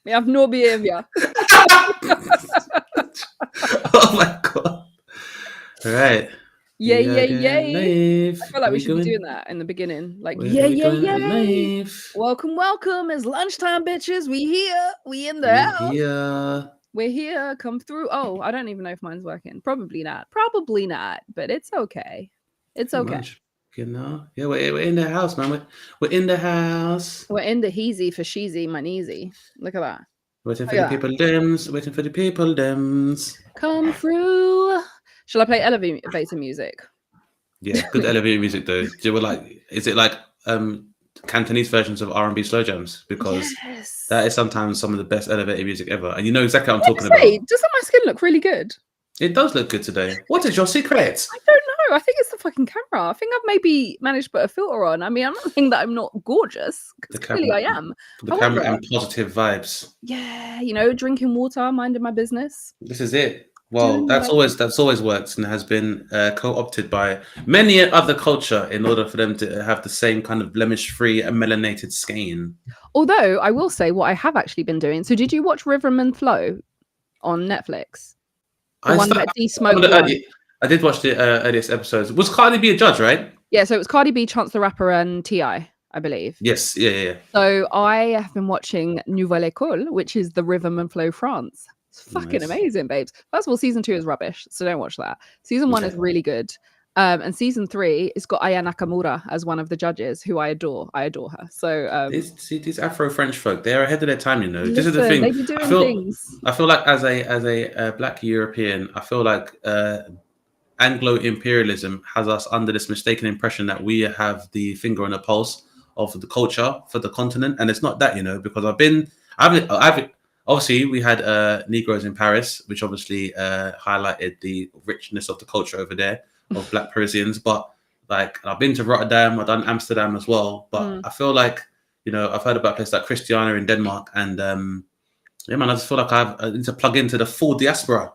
We have no behavior. Oh my god! Right. Yay, We are yay, going yay. live. I feel like we We should be doing going. that in the beginning. Like, We're yay, going yay. live. Welcome, welcome. It's lunchtime, bitches. We here. We in the We house. here. We're here. Come through. Oh, I don't even know if mine's working. Probably not. Probably not. But it's okay. It's Pretty okay. much. You know. Yeah, we're in the house, man. We're in the house. We're in the heezy for sheezy, my kneesy. Look at that. Waiting for Look the at that. people dems. Waiting for the people dems. Come through. Shall I play elevator music? Yeah, good elevator music though. Do you like? Is it like Cantonese versions of R&B slow jams? Because Yes. that is sometimes some of the best elevator music ever, and you know exactly what I'm I have talking to say, about. doesn't my skin look really good? It does look good today. What is your secret? I don't know. I think it's the fucking camera. I think I've maybe managed to put a filter on. I mean, I'm not saying that I'm not gorgeous, because clearly I am. The camera and positive vibes. Yeah, drinking water, minding my business. This is it. Well, Doing that's what always worked and has been co-opted by many other culture in order for them to have the same kind of blemish-free and melanated skin. Although I will say what I have actually been doing. So, did you watch Rhythm and Flow on Netflix? The one that de-smoked one. I did watch the earliest episodes. Was Cardi B a judge, right? Yeah, so it was Cardi B, Chance the Rapper, and T.I., I believe. Yes, yeah. So I have been watching Nouvelle École, which is the Rhythm and Flow France. It's fucking amazing, babes. First of all, season 2 is rubbish, so don't watch that. Season 1 is really good. And season 3, it's got Aya Nakamura as one of the judges, who I adore. I adore her. So these Afro-French folk, they're ahead of their time, you know. Listen, this is the thing. They be doing things. I feel like as a Black European, I feel like Anglo imperialism has us under this mistaken impression that we have the finger on the pulse of the culture for the continent, and it's not that, because I've obviously we had Negroes in Paris, which obviously highlighted the richness of the culture over there of Black Parisians. But like, I've been to Rotterdam, I've done Amsterdam as well. But I feel like, I've heard about places like Christiana in Denmark, and yeah, man, I just feel like I need to plug into the full diaspora.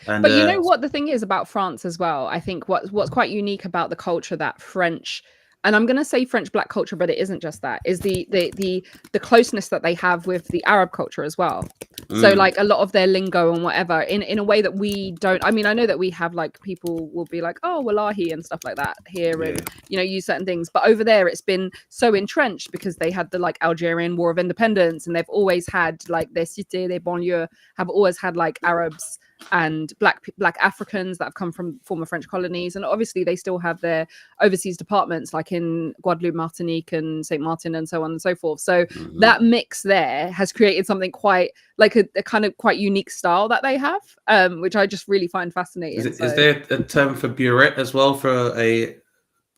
But you know what the thing is about France as well? I think what's quite unique about the culture that French, and I'm going to say French Black culture, but it isn't just that, is the closeness that they have with the Arab culture as well. So like a lot of their lingo and whatever in a way that we don't. I mean, I know that we have, like, people will be like, oh, wallahi and stuff like that here, and use certain things, but over there it's been so entrenched because they had the like Algerian War of Independence, and they've always had like their cité, their banlieue have always had like Arabs and black Africans that have come from former French colonies, and obviously they still have their overseas departments like in Guadeloupe, Martinique and Saint Martin and so on and so forth. So that mix there has created something quite like a kind of quite unique style that they have, which I just really find fascinating. Is there a term for burette as well for a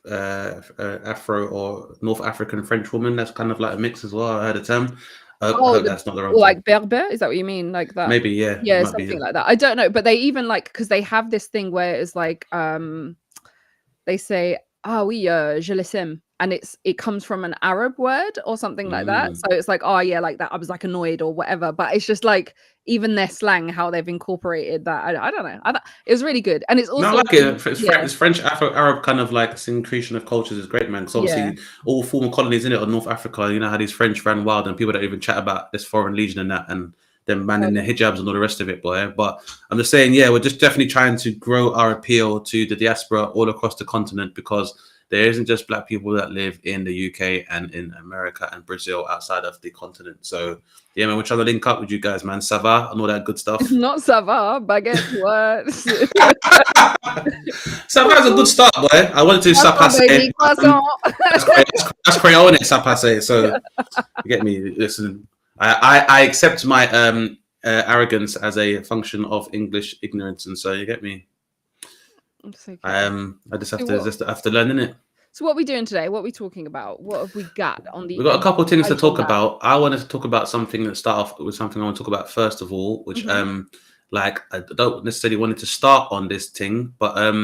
Afro or North African French woman that's kind of like a mix as well? I heard a term. I hope that's not the wrong like Berber, is that what you mean? Like that? Maybe, yeah. Yeah, something like that. I don't know, but they even like, because they have this thing where it's like they say, ah oui, je le sais, and it comes from an Arab word or something like that. So it's like, oh yeah, like that. I was like annoyed or whatever. But it's just like even their slang, how they've incorporated that. I don't know. It was really good, and it's also like it. It's French Afro-Arab kind of like syncretion of cultures is great, man. Because obviously all former colonies in it of North Africa, you know how these French ran wild and people don't even chat about this foreign legion and that, and them manning their hijabs and all the rest of it, boy. But I'm just saying, we're just definitely trying to grow our appeal to the diaspora all across the continent, because there isn't just Black people that live in the UK and in America and Brazil outside of the continent. So, yeah, man, we're trying to link up with you guys, man. Ça va? And all that good stuff. Not ça va, baguette, what? Ça va is a good start, boy. I wanted to ça passe. That's Creole, ça passe. So, you get me? Listen, I accept my arrogance as a function of English ignorance. And so, you get me? I just have to learn, innit? So what are we doing today? What are we talking about? What have we got on the? We've got a couple of things to talk about. I wanted to talk about something that start off with something I want to talk about first of all, which like I don't necessarily wanted to start on this thing, but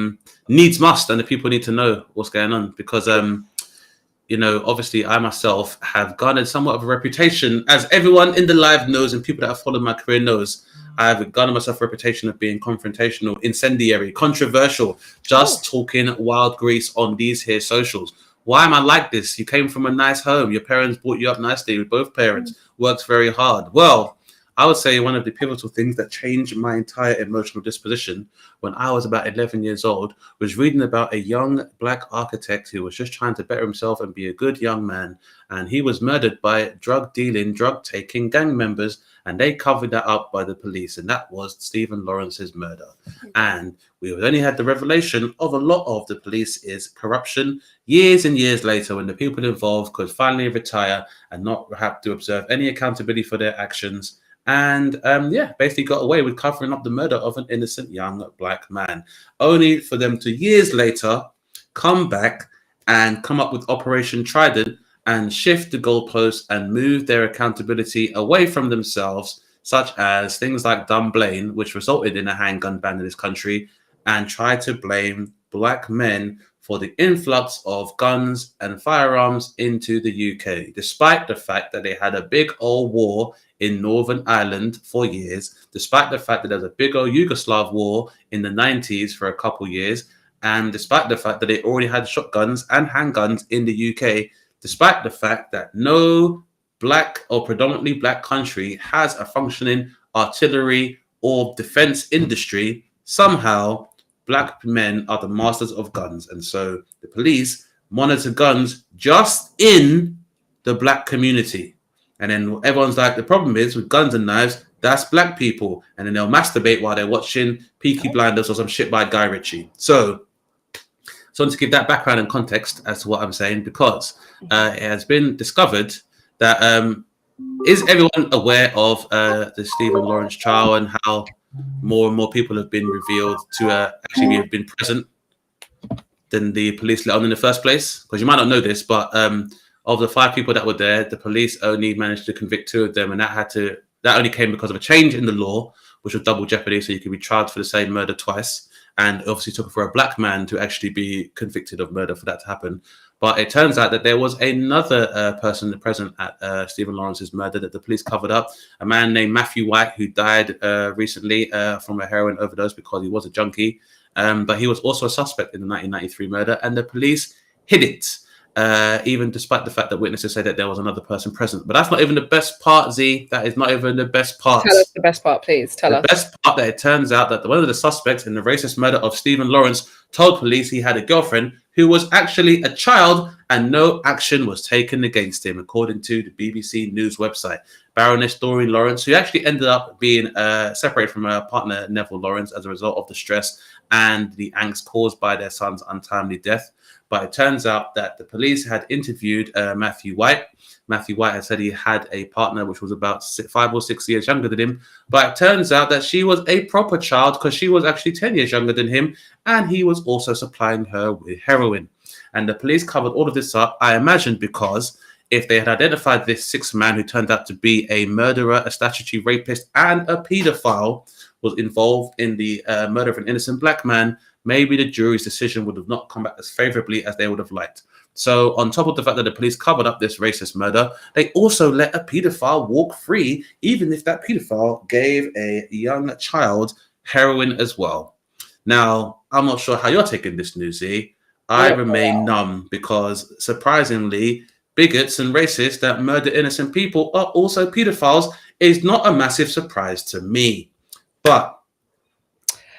needs must, and the people need to know what's going on, because obviously I myself have garnered somewhat of a reputation, as everyone in the live knows and people that have followed my career knows. I've garnered myself a reputation of being confrontational, incendiary, controversial, just talking wild grease on these here socials. Why am I like this? You came from a nice home. Your parents brought you up nicely. Both parents worked very hard. Well, I would say one of the pivotal things that changed my entire emotional disposition when I was about 11 years old was reading about a young black architect who was just trying to better himself and be a good young man. And he was murdered by drug dealing, drug taking gang members, and they covered that up by the police. And that was Stephen Lawrence's murder. And we only had the revelation of a lot of the police is corruption years and years later, when the people involved could finally retire and not have to observe any accountability for their actions. And basically got away with covering up the murder of an innocent young black man, only for them to years later come back and come up with Operation Trident and shift the goalposts and move their accountability away from themselves, such as things like Dunblane, which resulted in a handgun ban in this country, and try to blame black men for the influx of guns and firearms into the UK, despite the fact that they had a big old war in Northern Ireland for years, despite the fact that there was a big old Yugoslav war in the 90s for a couple years, and despite the fact that they already had shotguns and handguns in the UK, despite the fact that no black or predominantly black country has a functioning artillery or defense industry, somehow black men are the masters of guns. And so the police monitor guns just in the black community. And then everyone's like, the problem is with guns and knives, that's black people. And then they'll masturbate while they're watching Peaky Blinders or some shit by Guy Ritchie. So I want to give that background and context as to what I'm saying, because it has been discovered that is everyone aware of the Stephen Lawrence trial and how more and more people have been revealed to actually have been present than the police let on in the first place? Because you might not know this, but of the 5 people that were there, the police only managed to convict 2 of them, and that only came because of a change in the law, which was double jeopardy, so you could be charged for the same murder twice. And obviously took it for a black man to actually be convicted of murder for that to happen. But it turns out that there was another person present at Stephen Lawrence's murder that the police covered up, a man named Matthew White, who died recently from a heroin overdose because he was a junkie. But he was also a suspect in the 1993 murder, and the police hid it, even despite the fact that witnesses say that there was another person present. But that's not even the best part, Z. That is not even the best part. Tell us the best part, please. Tell us. The best part, that it turns out that one of the suspects in the racist murder of Stephen Lawrence told police he had a girlfriend who was actually a child, and no action was taken against him, according to the BBC News website. Baroness Doreen Lawrence, who actually ended up being separated from her partner Neville Lawrence as a result of the stress and the angst caused by their son's untimely death. But it turns out that the police had interviewed Matthew White. Matthew White had said he had a partner which was about 5 or 6 years younger than him. But it turns out that she was a proper child because she was actually 10 years younger than him. And he was also supplying her with heroin. And the police covered all of this up, I imagine, because if they had identified this 6th man who turned out to be a murderer, a statutory rapist, and a paedophile was involved in the murder of an innocent black man, maybe the jury's decision would have not come back as favorably as they would have liked. So on top of the fact that the police covered up this racist murder, they also let a paedophile walk free, even if that paedophile gave a young child heroin as well. Now, I'm not sure how you're taking this news, Z. I remain numb because, surprisingly, bigots and racists that murder innocent people are also paedophiles is not a massive surprise to me. But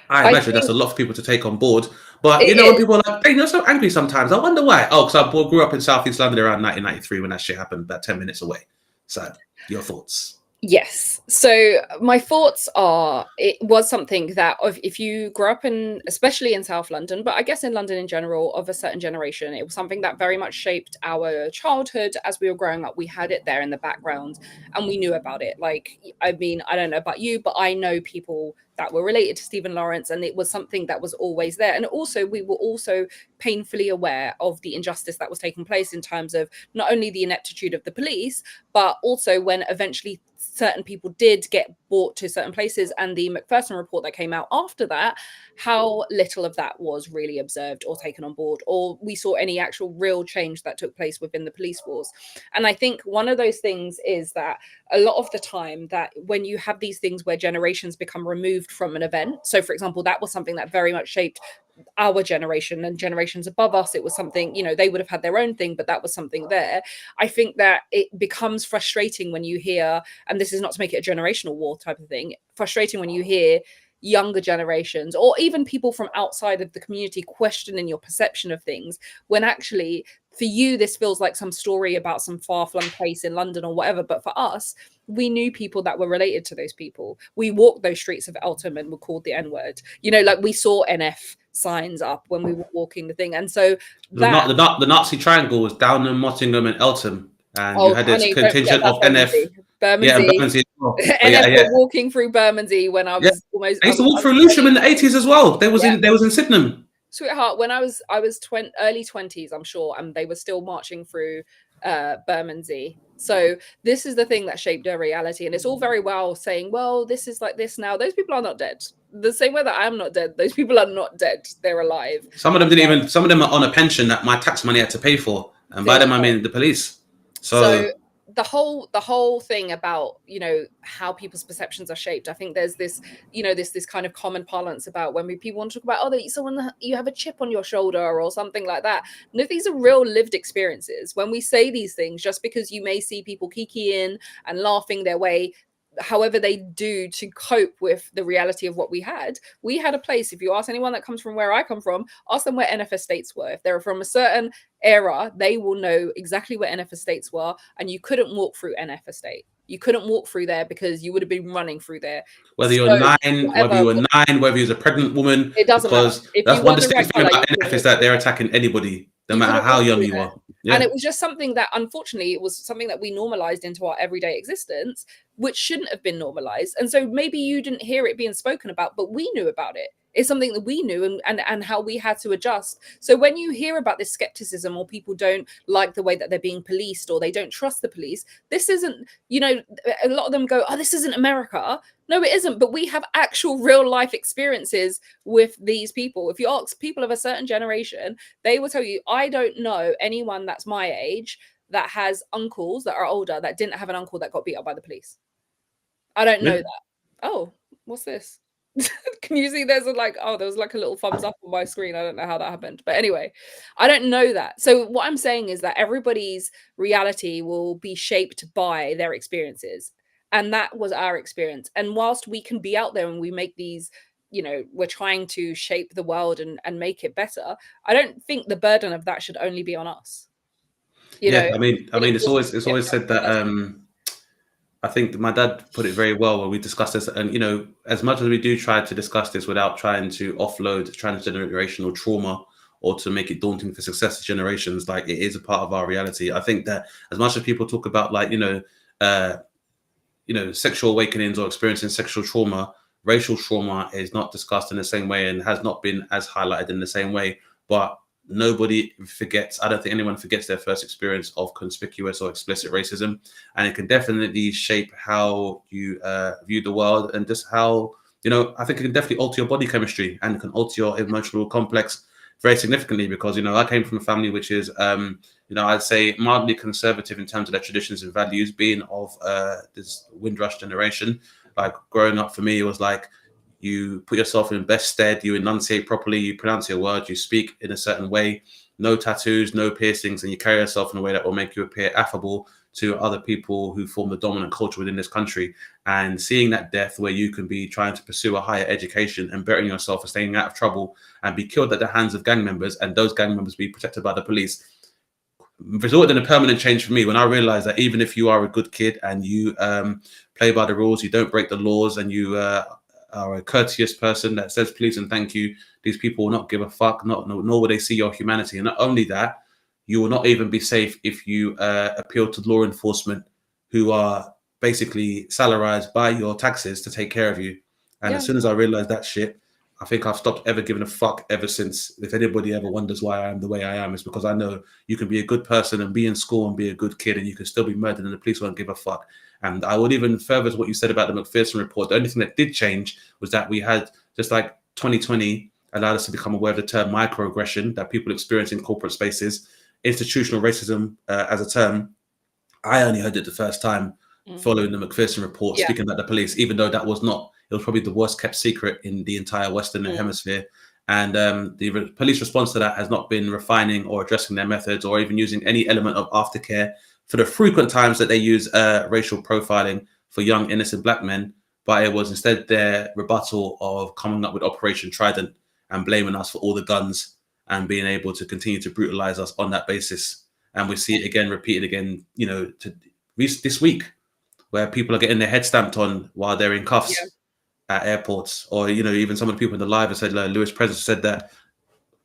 I imagine that's a lot for people to take on board. But you know, when people are like, hey, you're so angry sometimes, I wonder why. Oh, because I grew up in Southeast London around 1993 when that shit happened, about 10 minutes away. So, your thoughts? Yes. So my thoughts are, it was something that if you grew up in, especially in South London, but I guess in London in general, of a certain generation, it was something that very much shaped our childhood as we were growing up. We had it there in the background and we knew about it. Like, I mean, I don't know about you, but I know people that were related to Stephen Lawrence, and it was something that was always there. And also, we were also painfully aware of the injustice that was taking place in terms of not only the ineptitude of the police, but also when eventually certain people did get brought to certain places, and the Macpherson report that came out after that, how little of that was really observed or taken on board, or we saw any actual real change that took place within the police force. And I think one of those things is that a lot of the time that when you have these things where generations become removed removed from an event. So, for example, that was something that very much shaped our generation and generations above us. It was something, you know, they would have had their own thing, but that was something there. I think that it becomes frustrating when you hear, and this is not to make it a generational war type of thing, frustrating when you hear younger generations or even people from outside of the community questioning your perception of things, when actually for you this feels like some story about some far-flung place in London or whatever, but for us, we knew people that were related to those people. We walked those streets of Eltham and were called the N-word, you know, like we saw NF signs up when we were walking the thing. And so that the Nazi triangle was Downham, Mottingham and Eltham, and you oh had this honey, don't forget contingent about of NF. Yeah, and Bermondsey. Bermondsey as well. But NF were walking through Bermondsey when I yeah. was almost I used to walk through Lewisham in the 80s as well. They was in Sydenham. Sweetheart, when I was early 20s, I'm sure, and they were still marching through Bermondsey. So this is the thing that shaped their reality. And it's all very well saying, well, this is like this now. Those people are not dead. The same way that I'm not dead, those people are not dead. They're alive. Some of them didn't even, some of them are on a pension that my tax money had to pay for. And by them I mean the police. So the whole thing about, you know, how people's perceptions are shaped, I think there's this, you know, this kind of common parlance about when people want to talk about, oh, you have a chip on your shoulder or something like that. No, these are real lived experiences. When we say these things, just because you may see people kikiing and laughing their way however they do to cope with the reality of what we had a place. If you ask anyone that comes from where I come from, ask them where NF estates were. If they're from a certain era, they will know exactly where NF estates were, and you couldn't walk through NF estate. You couldn't walk through there because you would have been running through there. Whether you're nine, whether you were a pregnant woman, it doesn't matter. If that's you one were the right distinct thing color, about NF is that they're attacking anybody, no matter how young you are. Yeah. And it was just something that, unfortunately, it was something that we normalized into our everyday existence, which shouldn't have been normalized. And so maybe you didn't hear it being spoken about, but we knew about it. It's something that we knew and how we had to adjust. So when you hear about this skepticism or people don't like the way that they're being policed or they don't trust the police, this isn't, you know, a lot of them go, oh, this isn't America. No, it isn't. But we have actual real life experiences with these people. If you ask people of a certain generation, they will tell you, I don't know anyone that's my age that has uncles that are older that didn't have an uncle that got beat up by the police. I don't know that. Oh, what's this? Can you see there's there was like a little thumbs up on my screen. I don't know how that happened. But anyway, I don't know that. So what I'm saying is that everybody's reality will be shaped by their experiences. And that was our experience. And whilst we can be out there and we make these, you know, we're trying to shape the world and make it better, I don't think the burden of that should only be on us. You know, I mean, it's always said that I think my dad put it very well when we discussed this. And, you know, as much as we do try to discuss this without trying to offload transgenerational trauma or to make it daunting for successive generations, like it is a part of our reality. I think that as much as people talk about like, sexual awakenings or experiencing sexual trauma, racial trauma is not discussed in the same way and has not been as highlighted in the same way. But nobody forgets, I don't think anyone forgets their first experience of conspicuous or explicit racism. And it can definitely shape how you view the world and just how, you know, I think it can definitely alter your body chemistry and can alter your emotional complex very significantly because, you know, I came from a family which is, I'd say mildly conservative in terms of their traditions and values, being of this Windrush generation. Like growing up for me, it was like, you put yourself in best stead, you enunciate properly, you pronounce your words, you speak in a certain way, no tattoos, no piercings, and you carry yourself in a way that will make you appear affable to other people who form the dominant culture within this country. And seeing that death where you can be trying to pursue a higher education and bettering yourself and staying out of trouble and be killed at the hands of gang members and those gang members be protected by the police resulted in a permanent change for me when I realized that even if you are a good kid and you play by the rules, you don't break the laws, and you are a courteous person that says please and thank you, these people will not give a fuck, nor will they see your humanity. And not only that, you will not even be safe if you appeal to law enforcement who are basically salarized by your taxes to take care of you. And as soon as I realized that shit, I think I've stopped ever giving a fuck ever since. If anybody ever wonders why I am the way I am, it's because I know you can be a good person and be in school and be a good kid and you can still be murdered and the police won't give a fuck. And I would even further what you said about the McPherson report. The only thing that did change was that we had, just like 2020 allowed us to become aware of the term microaggression that people experience in corporate spaces. Institutional racism as a term, I only heard it the first time following the McPherson report, Yeah. speaking about the police, even though that was not, it was probably the worst kept secret in the entire Western Hemisphere. And the police response to that has not been refining or addressing their methods or even using any element of aftercare for the frequent times that they use racial profiling for young, innocent black men. But it was instead their rebuttal of coming up with Operation Trident and blaming us for all the guns and being able to continue to brutalize us on that basis. And we see it again, repeated again, you know, this week, where people are getting their head stamped on while they're in cuffs at airports. Or, you know, even some of the people in the live have said, like Lewis Presence said that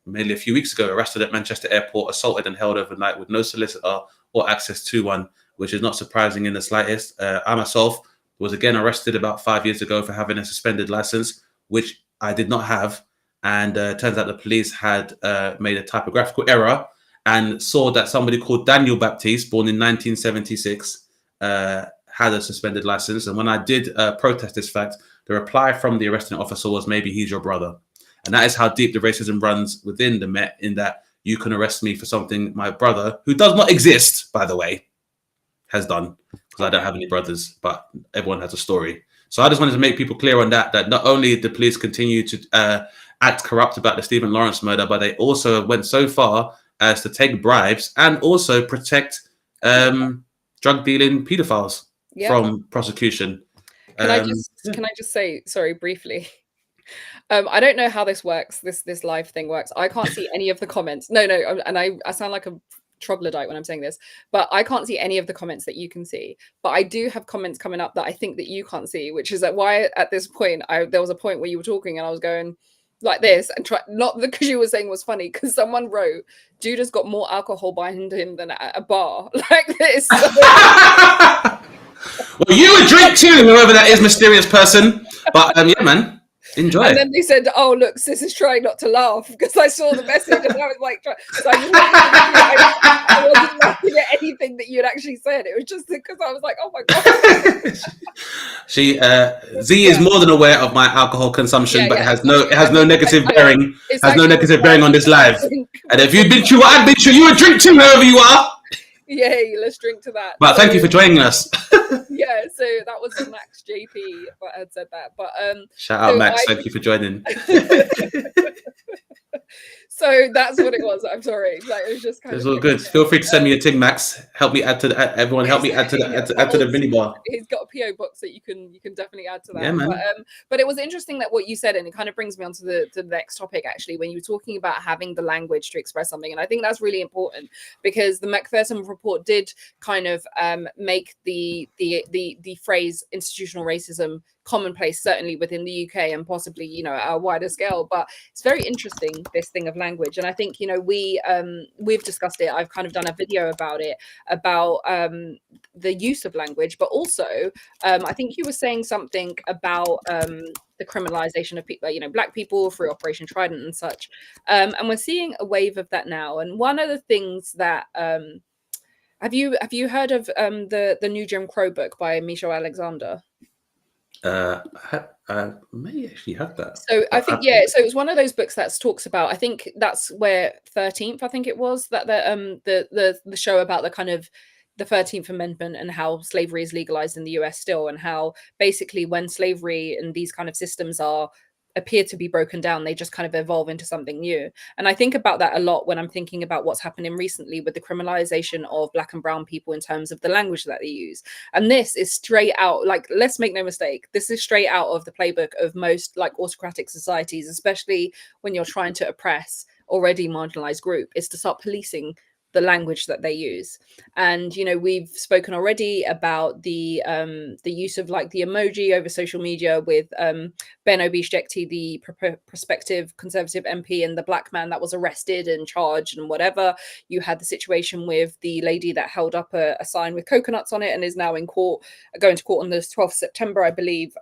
mainly a few weeks ago, arrested at Manchester Airport, assaulted and held overnight with no solicitor or access to one, which is not surprising in the slightest. I myself was again arrested about 5 years ago for having a suspended license, which I did not have. And turns out the police had made a typographical error and saw that somebody called Daniel Baptiste, born in 1976, had a suspended license. And when I did protest this fact, the reply from the arresting officer was, maybe he's your brother. And that is how deep the racism runs within the Met, in that you can arrest me for something my brother, who does not exist, by the way, has done, because I don't have any brothers, but everyone has a story. So I just wanted to make people clear on that not only did the police continue to act corrupt about the Stephen Lawrence murder, but they also went so far as to take bribes and also protect drug dealing pedophiles from prosecution. Can I just say, sorry, briefly? I don't know how this works. This live thing works. I can't see any of the comments. No, and I sound like a troglodyte when I'm saying this, but I can't see any of the comments that you can see. But I do have comments coming up that I think that you can't see, which is that why at this point there was a point where you were talking and I was going like this and not because you were saying was funny, because someone wrote Judah's got more alcohol behind him than at a bar like this. Well, you would drink too, whoever that is, mysterious person. But yeah, man. Enjoy. And then they said, "Oh, look, sis is trying not to laugh," because I saw the message and I was like, so I wasn't laughing at anything that you had actually said. It was just because I was like, "Oh my god." Z is more than aware of my alcohol consumption, but it has no negative bearing. Has no negative bearing on this live. And if you've been through what I've been through, you would drink too, whoever you are. Yay, let's drink to that. But thank you for joining us. Yeah, so that was Max JP that had said that. But shout out Max, thank you for joining. So that's what it was. I'm sorry. Like, it was just kind of all good. Feel free to send me a ting, Max. Help me add to everyone. Help me add to the minibar. He's got a PO box that you can definitely add to that. Yeah, man. But it was interesting that what you said, and it kind of brings me on to the next topic actually, when you were talking about having the language to express something, and I think that's really important because the McPherson report did kind of make the phrase institutional racism commonplace, certainly within the UK and possibly, you know, at a wider scale. But it's very interesting, this thing of language. And I think, you know, we've discussed it. I've kind of done a video about it, about the use of language, but also I think you were saying something about the criminalization of people, you know, Black people through Operation Trident and such. And we're seeing a wave of that now. And one of the things that have you heard of the new Jim Crow book by Michelle Alexander? I may actually have that. So I think so it was one of those books that talks about, I think that's where 13th, I think it was, that the show about the kind of the 13th Amendment and how slavery is legalized in the US still, and how basically when slavery and these kind of systems appear to be broken down, they just kind of evolve into something new. And I think about that a lot when I'm thinking about what's happening recently with the criminalization of Black and brown people in terms of the language that they use. And this is straight out, like, let's make no mistake, this is straight out of the playbook of most like autocratic societies, especially when you're trying to oppress already marginalized group, is to start policing the language that they use. And, you know, we've spoken already about the use of like the emoji over social media with Ben Obieshekti, the prospective Conservative MP, and the Black man that was arrested and charged and whatever. You had the situation with the lady that held up a sign with coconuts on it and is now in court, going to court on the 12th September, I believe,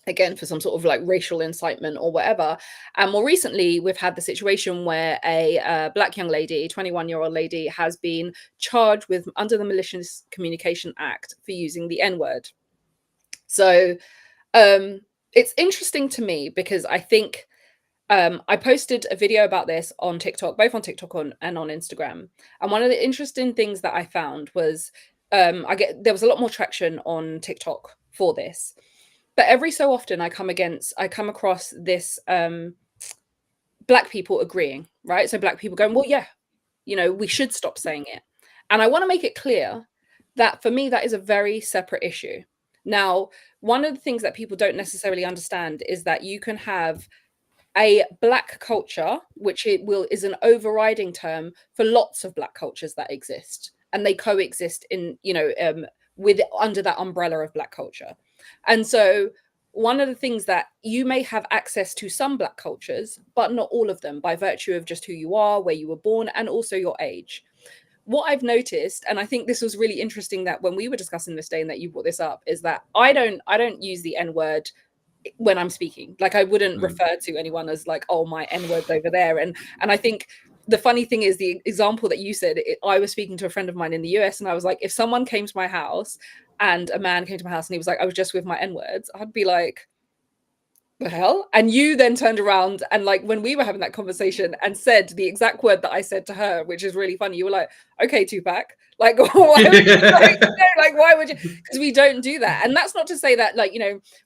again for some sort of like racial incitement or whatever. And more recently, we've had the situation where a Black young lady, 21-year-old lady, has been charged with under the Malicious Communication Act for using the N-word. So it's interesting to me because I think I posted a video about this on TikTok, both on TikTok and on Instagram. And one of the interesting things that I found was there was a lot more traction on TikTok for this, but every so often I come across this black people agreeing, right? So black people going, well, yeah, we should stop saying it. And I want to make it clear that for me, that is a very separate issue. Now, one of the things that people don't necessarily understand is that you can have a black culture, which is an overriding term for lots of black cultures that exist, and they coexist in with under that umbrella of black culture. And so one of the things that you may have access to some black cultures, but not all of them, by virtue of just who you are, where you were born, and also your age. What I've noticed, and I think this was really interesting, that when we were discussing this day and that you brought this up, is that I don't use the N word when I'm speaking. Like, I wouldn't refer to anyone as like, oh, my N word's over there. And I think the funny thing is, the example that you said, I was speaking to a friend of mine in the US, and I was like, if someone came to my house and a man came to my house and he was like, I was just with my N words, I'd be like, the hell? And you then turned around and, like, when we were having that conversation and said the exact word that I said to her, which is really funny, you were like, okay, Tupac, like, why would you, like, why would you? Because we don't do that. And that's not to say that, like,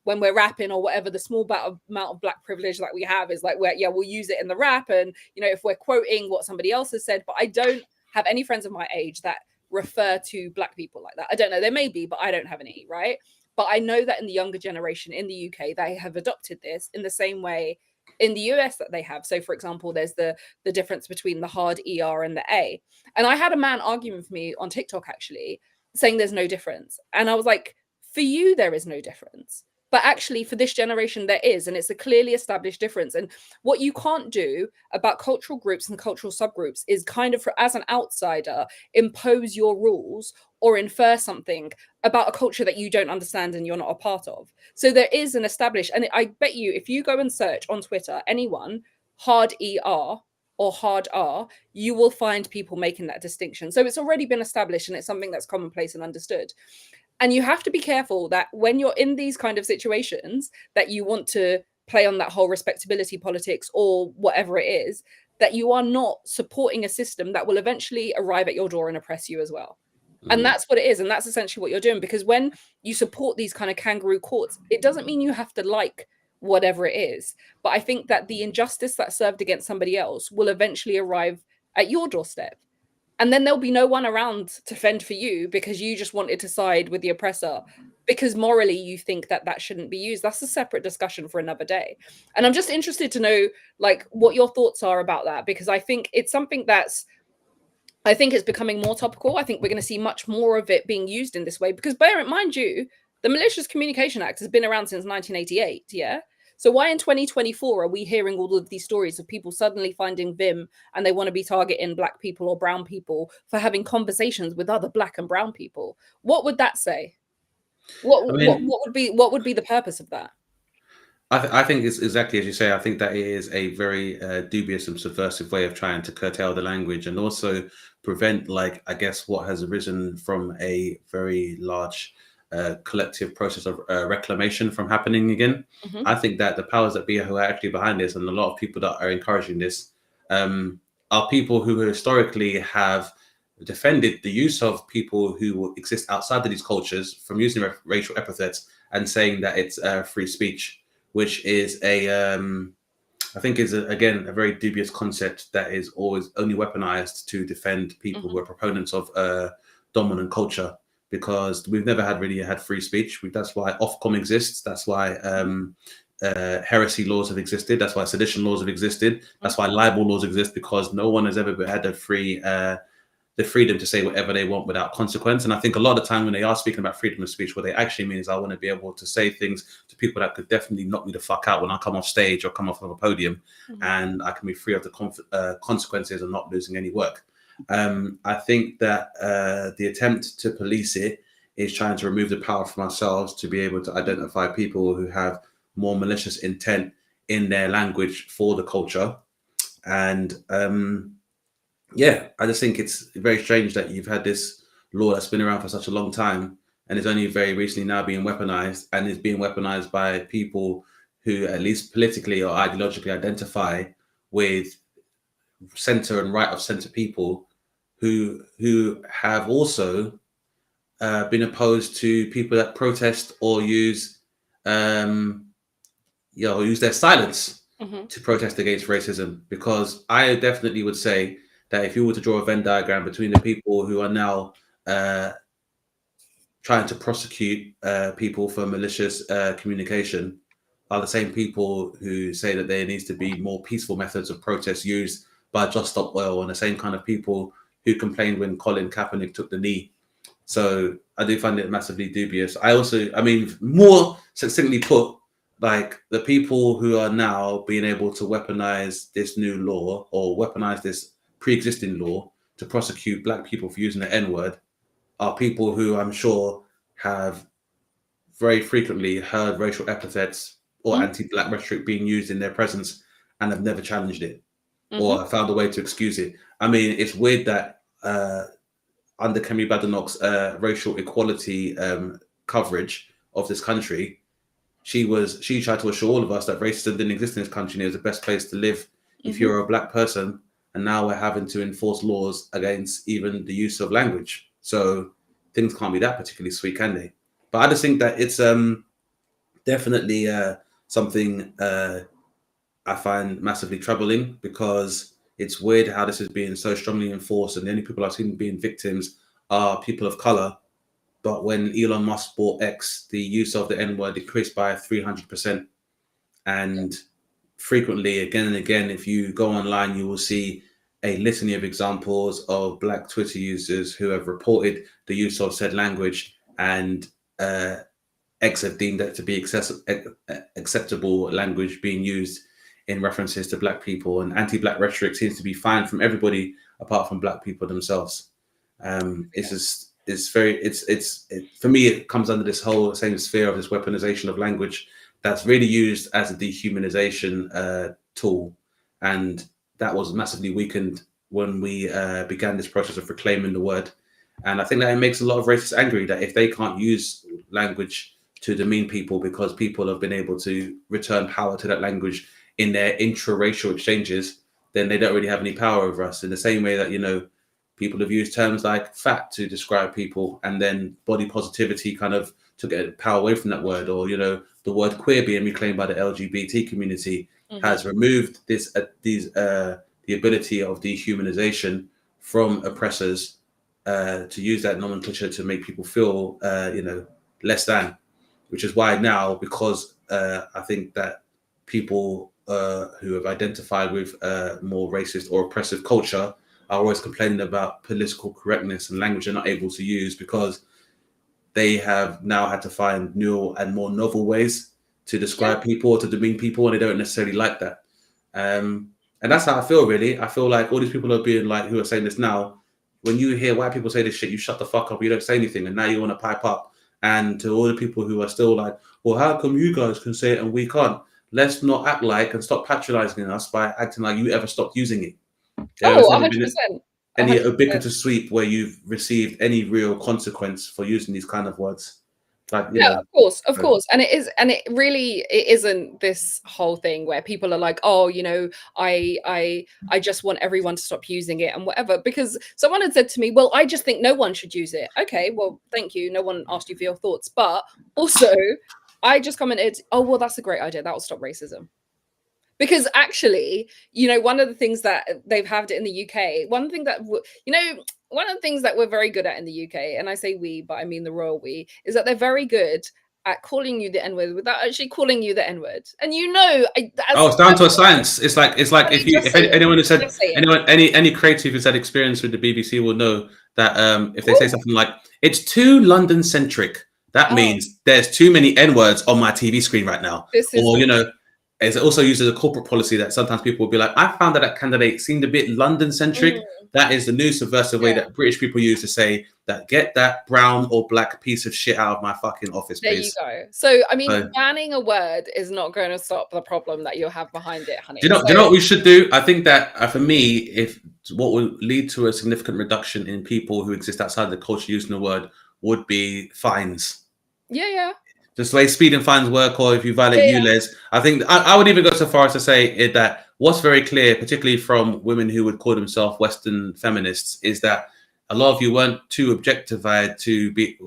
when we're rapping or whatever, the small amount of black privilege that we have is like, we'll use it in the rap, and if we're quoting what somebody else has said. But I don't have any friends of my age that refer to black people like that. I don't know, there may be, but I don't have any, right? But I know that in the younger generation in the UK, they have adopted this in the same way in the US that they have. So, for example, there's the difference between the hard ER and the A. And I had a man arguing with me on TikTok, actually, saying there's no difference. And I was like, for you, there is no difference. But actually, for this generation, there is. And it's a clearly established difference. And what you can't do about cultural groups and cultural subgroups is kind of, as an outsider, impose your rules or infer something about a culture that you don't understand and you're not a part of. So there is an established, and I bet you, if you go and search on Twitter, anyone, hard ER or hard R, you will find people making that distinction. So it's already been established, and it's something that's commonplace and understood. And you have to be careful that when you're in these kind of situations, that you want to play on that whole respectability politics or whatever it is, that you are not supporting a system that will eventually arrive at your door and oppress you as well. And that's what it is. And that's essentially what you're doing. Because when you support these kind of kangaroo courts, it doesn't mean you have to like whatever it is. But I think that the injustice that's served against somebody else will eventually arrive at your doorstep. And then there'll be no one around to fend for you because you just wanted to side with the oppressor, because morally you think that that shouldn't be used. That's a separate discussion for another day. And I'm just interested to know, like, what your thoughts are about that, because I think it's something I think it's becoming more topical. I think we're going to see much more of it being used in this way, because bear in mind, the Malicious Communication Act has been around since 1988. Yeah. So why in 2024 are we hearing all of these stories of people suddenly finding Vim and they want to be targeting black people or brown people for having conversations with other black and brown people? What would that say? What would be the purpose of that? I think it's exactly as you say. I think that it is a very dubious and subversive way of trying to curtail the language and also prevent, like, I guess, what has arisen from a very large collective process of reclamation from happening again. I think that the powers that be who are actually behind this, and a lot of people that are encouraging this, are people who historically have defended the use of people who exist outside of these cultures from using racial epithets and saying that it's free speech, which is I think is again a very dubious concept that is always only weaponized to defend people who are proponents of dominant culture, because we've never really had free speech. That's why Ofcom exists. That's why heresy laws have existed. That's why sedition laws have existed. That's why libel laws exist, because no one has ever had the freedom to say whatever they want without consequence. And I think a lot of the time when they are speaking about freedom of speech, what they actually mean is, I want to be able to say things to people that could definitely knock me the fuck out when I come off stage or come off of a podium, and I can be free of the consequences and not losing any work. I think that the attempt to police it is trying to remove the power from ourselves to be able to identify people who have more malicious intent in their language for the culture. And I just think it's very strange that you've had this law that's been around for such a long time and is only very recently now being weaponized, and is being weaponized by people who, at least politically or ideologically, identify with center and right of center people who have also been opposed to people that protest or use, use their silence to protest against racism. Because I definitely would say that if you were to draw a Venn diagram between the people who are now trying to prosecute people for malicious communication are the same people who say that there needs to be more peaceful methods of protest used by Just Stop Oil, and the same kind of people who complained when Colin Kaepernick took the knee. So I do find it massively dubious. I mean, more succinctly put, like the people who are now being able to weaponize this new law or weaponize this pre-existing law to prosecute black people for using the N-word are people who I'm sure have very frequently heard racial epithets or anti-black rhetoric being used in their presence and have never challenged it or found a way to excuse it. I mean, it's weird that under Kemi Badenoch's racial equality coverage of this country, she tried to assure all of us that racism didn't exist in this country and it was the best place to live if you're a black person. And now we're having to enforce laws against even the use of language. So things can't be that particularly sweet, can they? But I just think that it's definitely something I find massively troubling, because it's weird how this is being so strongly enforced, and the only people I've seen being victims are people of color. But when Elon Musk bought X, the use of the N-word decreased by 300%. And frequently, again and again, if you go online, you will see a litany of examples of black Twitter users who have reported the use of said language, and X have deemed that to be acceptable language being used in references to black people, and anti-black rhetoric seems to be fine from everybody apart from black people themselves. It's for me, it comes under this whole same sphere of this weaponization of language that's really used as a dehumanization tool, and that was massively weakened when we began this process of reclaiming the word. And I think that it makes a lot of racists angry that if they can't use language to demean people because people have been able to return power to that language in their intra-racial exchanges, then they don't really have any power over us. In the same way that, people have used terms like fat to describe people, and then body positivity kind of took power away from that word, or, the word queer being reclaimed by the LGBT community has removed the ability of dehumanization from oppressors to use that nomenclature to make people feel, less than, which is why now, because I think that people who have identified with more racist or oppressive culture are always complaining about political correctness and language they're not able to use, because they have now had to find new and more novel ways to describe people or to demean people, and they don't necessarily like that. And that's how I feel, really. I feel like all these people are being like, who are saying this now, when you hear white people say this shit, you shut the fuck up, you don't say anything, and now you want to pipe up. And to all the people who are still like, well, how come you guys can say it and we can't? Let's not act like and stop patronizing us by acting like you ever stopped using it. There 100%. Any ubiquitous sweep where you've received any real consequence for using these kind of words. Like, of course. And it really isn't this whole thing where people are like, oh, I just want everyone to stop using it and whatever, because someone had said to me, well, I just think no one should use it. Okay, well, thank you. No one asked you for your thoughts. But also I just commented, oh, well, that's a great idea. That will stop racism. Because actually, one of the things that they've had in the UK, one thing that, one of the things that we're very good at in the UK, and I say we, but I mean the royal we, is that they're very good at calling you the N-word without actually calling you the N-word. And it's down to a science. It's like if anyone who said any creative who's had experience with the BBC will know that if they say something like, it's too London centric, that means there's too many N-words on my TV screen right now. It's also used as a corporate policy that sometimes people will be like, I found that candidate seemed a bit London-centric. That is the new subversive way that British people use to say that, get that brown or black piece of shit out of my fucking office, please. There you go. So, I mean, banning a word is not going to stop the problem that you have behind it, honey. Do you know what we should do? I think that for me, if what will lead to a significant reduction in people who exist outside the culture using the word would be fines. Yeah. Just the way speed and fines work, or if you violate ULEZ, I think I would even go so far as to say that what's very clear, particularly from women who would call themselves Western feminists, is that a lot of you weren't too objectified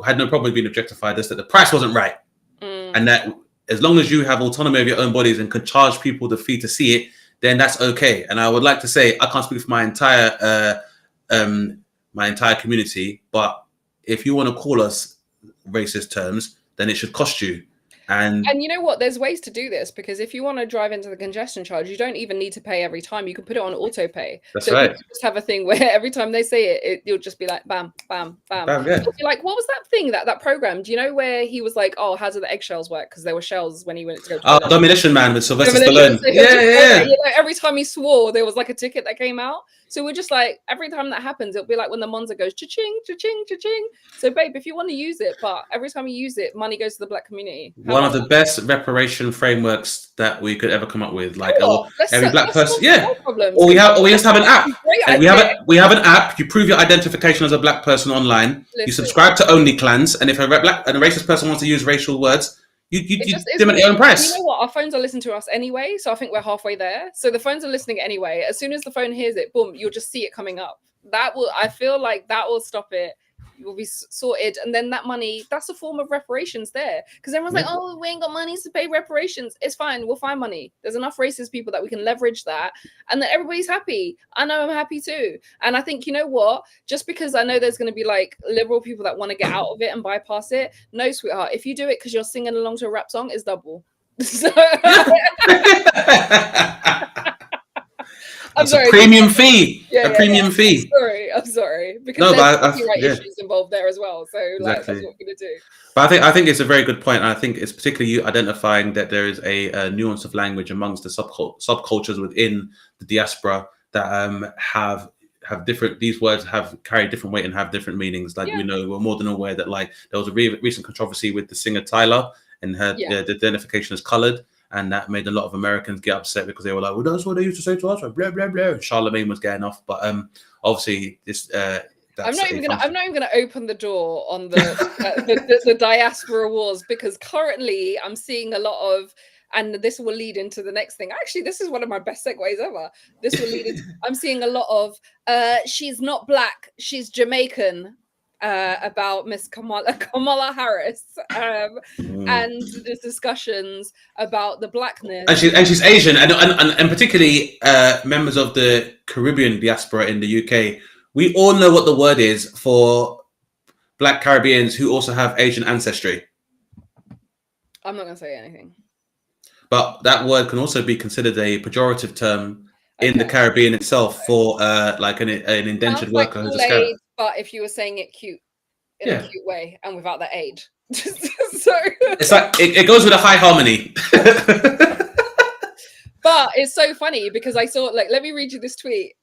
had no problem being objectified, just that the price wasn't right. And that as long as you have autonomy of your own bodies and can charge people the fee to see it, then that's okay. And I would like to say, I can't speak for my entire community, but if you want to call us racist terms, then it should cost you. And you know what? There's ways to do this, because if you want to drive into the congestion charge, you don't even need to pay every time. You can put it on auto pay. That's so right. You just have a thing where every time they say it, you'll just be like, bam, bam, bam. Bam, yeah. You'll be like, what was that thing, that program? Do you know where he was like, oh, how do the eggshells work? Because there were shells when he went to go to Domination Man with Sylvester Stallone. So yeah. You know, every time he swore, there was like a ticket that came out. So we're just like, every time that happens, it'll be like when the Monza goes cha-ching, cha-ching, cha-ching. So babe, if you want to use it, but every time you use it, money goes to the black community. One of the best reparation frameworks that we could ever come up with. Like every black person, yeah. Or we just have an app. We have an app. You prove your identification as a black person online. You subscribe to OnlyClans, and if a racist person wants to use racial words, you dim at your own price. You know what? Our phones are listening to us anyway, so I think we're halfway there. So the phones are listening anyway. As soon as the phone hears it, boom, you'll just see it coming up. I feel like that will stop it. It will be sorted, and then that money, that's a form of reparations there. Because everyone's like, oh, we ain't got money to pay reparations. It's fine, we'll find money. There's enough racist people that we can leverage that, and that everybody's happy. I know I'm happy too. And I think, you know what? Just because I know there's going to be like liberal people that want to get out of it and bypass it. No, sweetheart, if you do it because you're singing along to a rap song, it's double. It's a premium fee. A premium fee. I'm sorry. Because there's copyright issues involved there as well. So that's what we're going to do. But I think it's a very good point. And I think it's particularly you identifying that there is a nuance of language amongst the subcultures within the diaspora that have different, these words carry different weight and have different meanings. Like, we know, we're more than aware that like there was a recent controversy with the singer Tyler and her the identification as colored. And that made a lot of Americans get upset because they were like, well, that's what they used to say to us, like, blah, blah, blah. And Charlemagne was getting off. But obviously, this... I'm not even gonna open the door on the diaspora wars, because currently I'm seeing a lot of, and this will lead into the next thing. Actually, this is one of my best segues ever. This will lead into, I'm seeing a lot of she's not black, she's Jamaican. About Miss Kamala Harris, and the discussions about the blackness, and she's Asian, and particularly members of the Caribbean diaspora in the UK. We all know what the word is for Black Caribbeans who also have Asian ancestry. I'm not going to say anything. But that word can also be considered a pejorative term in the Caribbean itself for like an indentured worker who's a scam. But if you were saying it cute, in a cute way, and without that aid. So it's like it goes with a high harmony. But it's so funny because I saw, like, let me read you this tweet.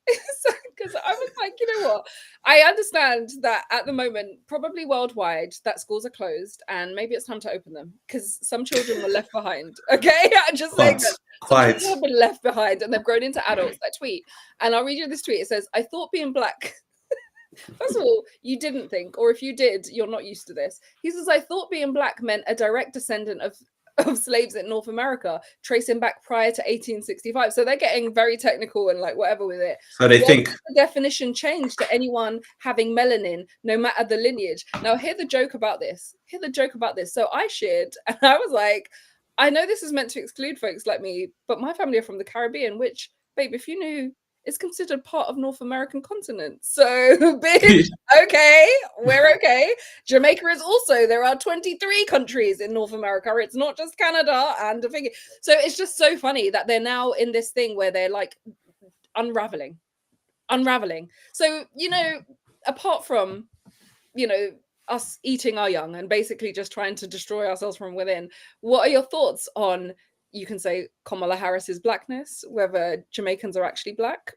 Because I was like, you know what? I understand that at the moment, probably worldwide, that schools are closed and maybe it's time to open them because some children were left behind. Okay, I'm just saying that some children have been left behind and they've grown into adults. That tweet, and I'll read you this tweet. It says, "I thought being black." First of all, you didn't think, or if you did, you're not used to this. He says, "I thought being black meant a direct descendant of slaves in North America, tracing back prior to 1865. So they're getting very technical and like whatever with it. So they think the definition changed to anyone having melanin, no matter the lineage. Now, hear the joke about this. So I shared, and I was like, I know this is meant to exclude folks like me, but my family are from the Caribbean, which, babe, if you knew, is considered part of North American continent. So, bitch, okay, we're okay. Jamaica is also, there are 23 countries in North America. It's not just Canada and a thing. So it's just so funny that they're now in this thing where they're like unraveling. So, you know, apart from, you know, us eating our young and basically just trying to destroy ourselves from within, what are your thoughts on, you can say, Kamala Harris's blackness, whether Jamaicans are actually black,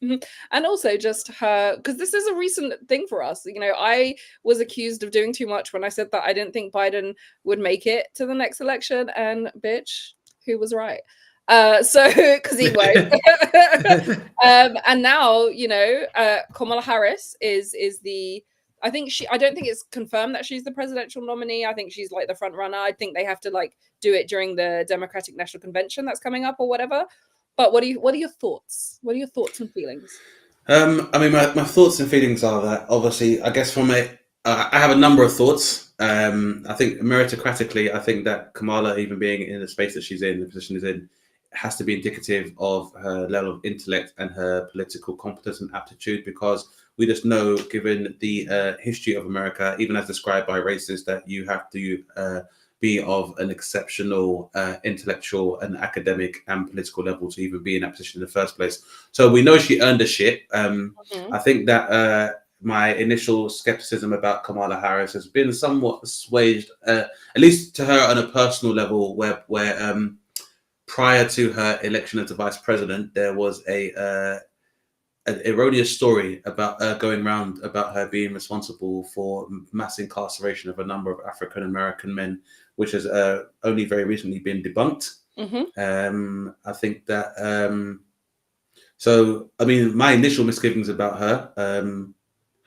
and also just her, because this is a recent thing for us. You know, I was accused of doing too much when I said that I didn't think Biden would make it to the next election, and bitch, who was right? So, because he won't. And now, you know, Kamala Harris is the, I don't think it's confirmed that she's the presidential nominee. I think she's like the front runner. I think they have to like do it during the Democratic National Convention that's coming up or whatever. But what are your thoughts? What are your thoughts and feelings? I mean, my thoughts and feelings are that obviously, I guess I have a number of thoughts. I think meritocratically, I think that Kamala, even being in the space that she's in, the position is in, has to be indicative of her level of intellect and her political competence and aptitude, because we just know, given the history of America, even as described by racists, that you have to be of an exceptional intellectual and academic and political level to even be in that position in the first place. So we know she earned a shit. I think that my initial skepticism about Kamala Harris has been somewhat assuaged, at least to her on a personal level, where prior to her election as the vice president, there was an erroneous story about going around about her being responsible for mass incarceration of a number of African American men, which has only very recently been debunked. I think that. So, I mean, my initial misgivings about her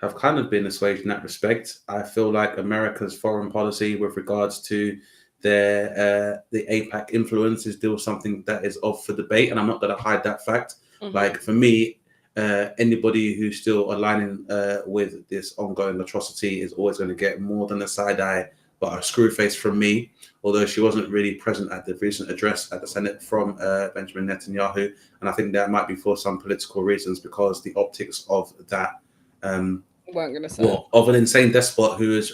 have kind of been assuaged in that respect. I feel like America's foreign policy with regards to the APAC influence is still something that is up for debate, and I'm not going to hide that fact. Like, for me, anybody who's still aligning with this ongoing atrocity is always going to get more than a side eye, but a screw face from me. Although she wasn't really present at the recent address at the Senate from Benjamin Netanyahu, and I think that might be for some political reasons, because the optics of that, of an insane despot who has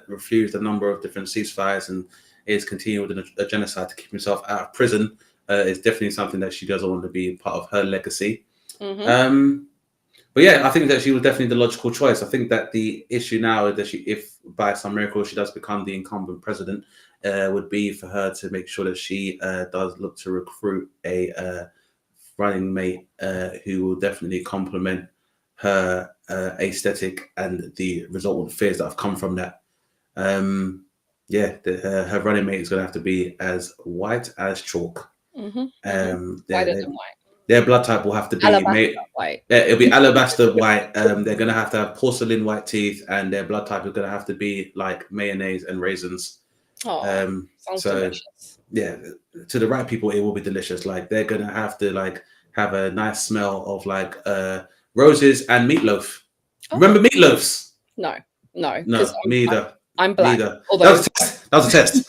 refused a number of different ceasefires and is continuing with a genocide to keep himself out of prison, is definitely something that she doesn't want to be part of her legacy. But yeah, I think that she was definitely the logical choice. I think that the issue now is that if by some miracle she does become the incumbent president, would be for her to make sure that she does look to recruit a running mate who will definitely complement her aesthetic and the resultant fears that have come from that. Her running mate is going to have to be as white as chalk. Their blood type will have to be white. It'll be alabaster white. They're going to have porcelain white teeth, and their blood type is going to have to be like mayonnaise and raisins. Sounds delicious. Yeah, to the right people, it will be delicious. Like, they're going to have to have a nice smell of roses and meatloaf. Remember meatloafs? No. Me either. I'm black. Although that was a test.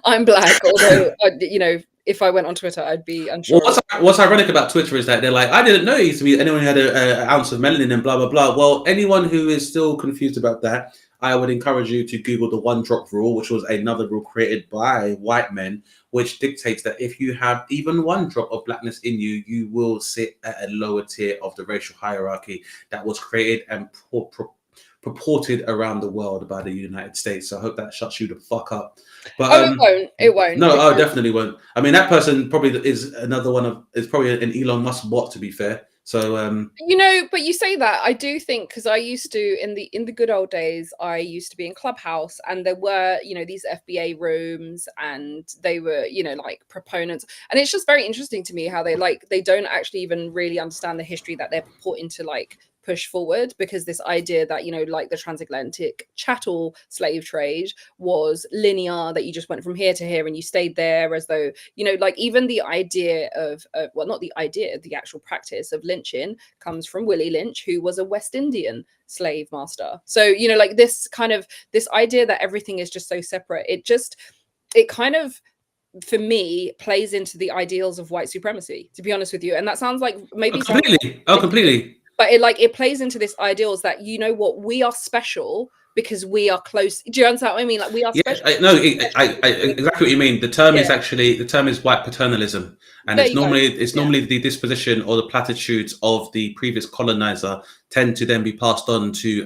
I'm black. Although if I went on Twitter, I'd be unsure. Well, what's ironic about Twitter is that they're like, I didn't know it used to be anyone who had an ounce of melanin and blah, blah, blah. Well, anyone who is still confused about that, I would encourage you to Google the one drop rule, which was another rule created by white men, which dictates that if you have even one drop of blackness in you, you will sit at a lower tier of the racial hierarchy that was created and purported around the world by the United States. So I hope that shuts you the fuck up. But it won't. No, definitely won't. I mean, that person probably is another one is probably an Elon Musk bot, to be fair. So but you say that, I do think, because I used to in the good old days, I used to be in Clubhouse, and there were these FBA rooms, and they were like proponents, and it's just very interesting to me how they don't actually even really understand the history that they're purporting to push forward, because this idea that the transatlantic chattel slave trade was linear, that you just went from here to here and you stayed there, as though even the idea of not the idea, the actual practice of lynching comes from Willie Lynch, who was a West Indian slave master. So this idea that everything is just so separate, it kind of, for me, plays into the ideals of white supremacy, to be honest with you. And that sounds like maybe completely. But it plays into this ideals that we are special because we are close. Do you understand what I mean? Like, we are special. I exactly what you mean. The term is white paternalism, and it's normally the disposition or the platitudes of the previous colonizer tend to then be passed on to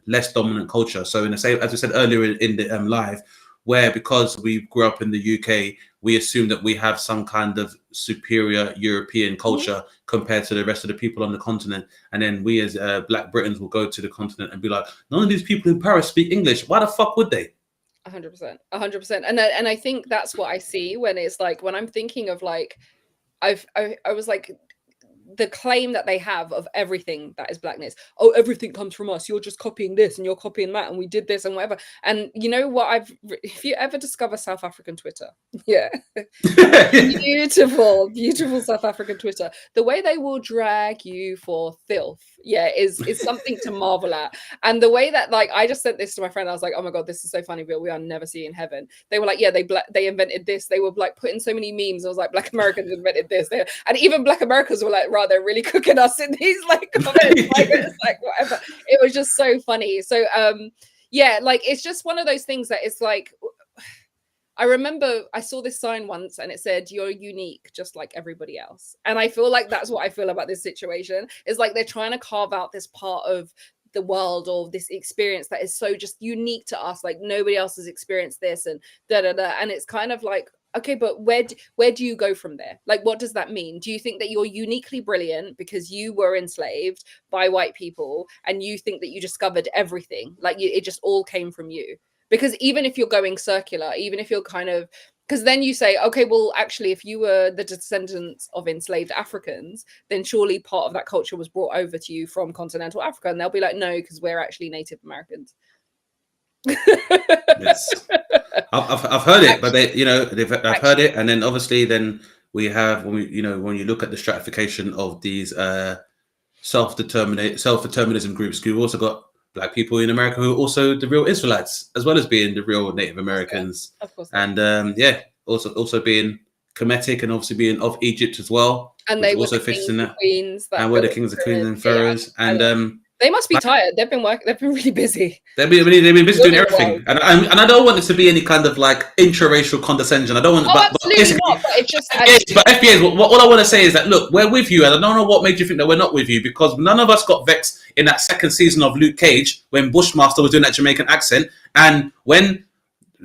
less dominant culture. So in the same, as we said earlier in the live, where because we grew up in the UK, we assume that we have some kind of superior European culture compared to the rest of the people on the continent. And then we as Black Britons will go to the continent and be like, none of these people in Paris speak English. Why the fuck would they? 100%. And I think that's what I see when it's when I'm thinking of I was the claim that they have of everything that is blackness. Oh, everything comes from us. You're just copying this and you're copying that, and we did this and whatever. And you know what? If you ever discover South African Twitter, yeah, beautiful South African Twitter. The way they will drag you for filth, yeah, is something to marvel at. And the way that, like, I just sent this to my friend. I was like, oh my god, this is so funny, but we are never seeing heaven. They were like, yeah, they invented this. They were like putting so many memes. I was like, Black Americans invented this. And even Black Americans were like, right, they're really cooking us in these like comments. Like, it's like whatever. It was just so funny. So yeah, like it's just one of those things that it's like, I remember I saw this sign once and it said, you're unique, just like everybody else. And I feel like that's what I feel about this situation. It's like they're trying to carve out this part of the world or this experience that is so just unique to us. Like nobody else has experienced this and da da da. And it's kind of like, okay, but where do you go from there? Like, what does that mean? Do you think that you're uniquely brilliant because you were enslaved by white people and you think that you discovered everything? Like it just all came from you? Because even if you're going circular, even if you're kind of, because then you say, okay, well, actually, if you were the descendants of enslaved Africans, then surely part of that culture was brought over to you from continental Africa. And they'll be like, no, because we're actually Native Americans. Yes, I've heard it, but I've heard it, and then obviously then we have when you look at the stratification of these self-determinism groups, you've also got Black people in America who are also the real Israelites, as well as being the real Native Americans, of course. And also being Kemetic and obviously being of Egypt as well, and they also fits in that. Queens and we're the kings and queens and pharaohs, and they must be tired. They've been really busy. They've been busy doing everything, and I don't want it to be any kind of like interracial condescension. I don't want, absolutely not. But it's just, but FBAs. What I want to say is that look, we're with you, and I don't know what made you think that we're not with you, because none of us got vexed in that second season of Luke Cage when Bushmaster was doing that Jamaican accent, and when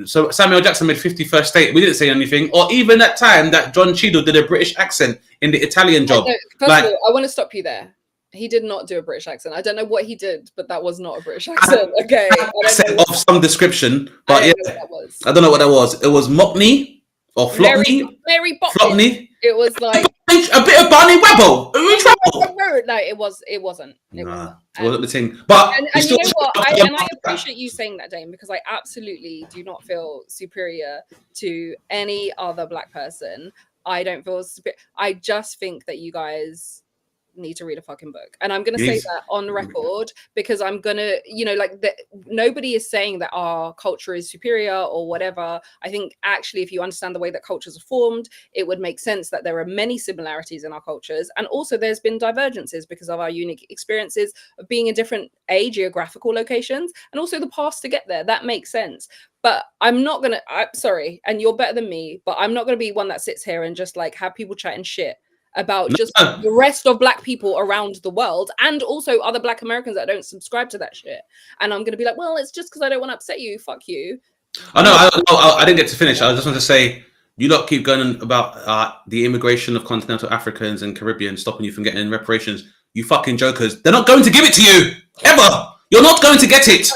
Samuel Jackson made 51st State, we didn't say anything, or even that time that John Cheadle did a British accent in the Italian Job. First of all, I want to stop you there. He did not do a British accent. I don't know what he did, but that was not a British accent. Okay, of some description, but I don't know what that was. It was Mockney or Flockney. Mary Flockney. It was like a bit of Barney Webble. No, it wasn't. It wasn't the thing. But and you know what? I appreciate you saying that, Dane, because I absolutely do not feel superior to any other Black person. I don't feel superior. I just think that you guys need to read a fucking book, and I'm gonna say that on record, because I'm gonna, nobody is saying that our culture is superior or whatever. I think actually, if you understand the way that cultures are formed, it would make sense that there are many similarities in our cultures, and also there's been divergences because of our unique experiences of being in different geographical locations, and also the past to get there. That makes sense. But I'm sorry, and you're better than me, but I'm not gonna be one that sits here and just like have people chatting shit about just the rest of Black people around the world, and also other Black Americans that don't subscribe to that shit. And I'm going to be like, well, it's just because I don't want to upset you. Fuck you. I didn't get to finish. I just want to say, you lot keep going about the immigration of continental Africans and Caribbean stopping you from getting reparations. You fucking jokers. They're not going to give it to you. Ever. You're not going to get it.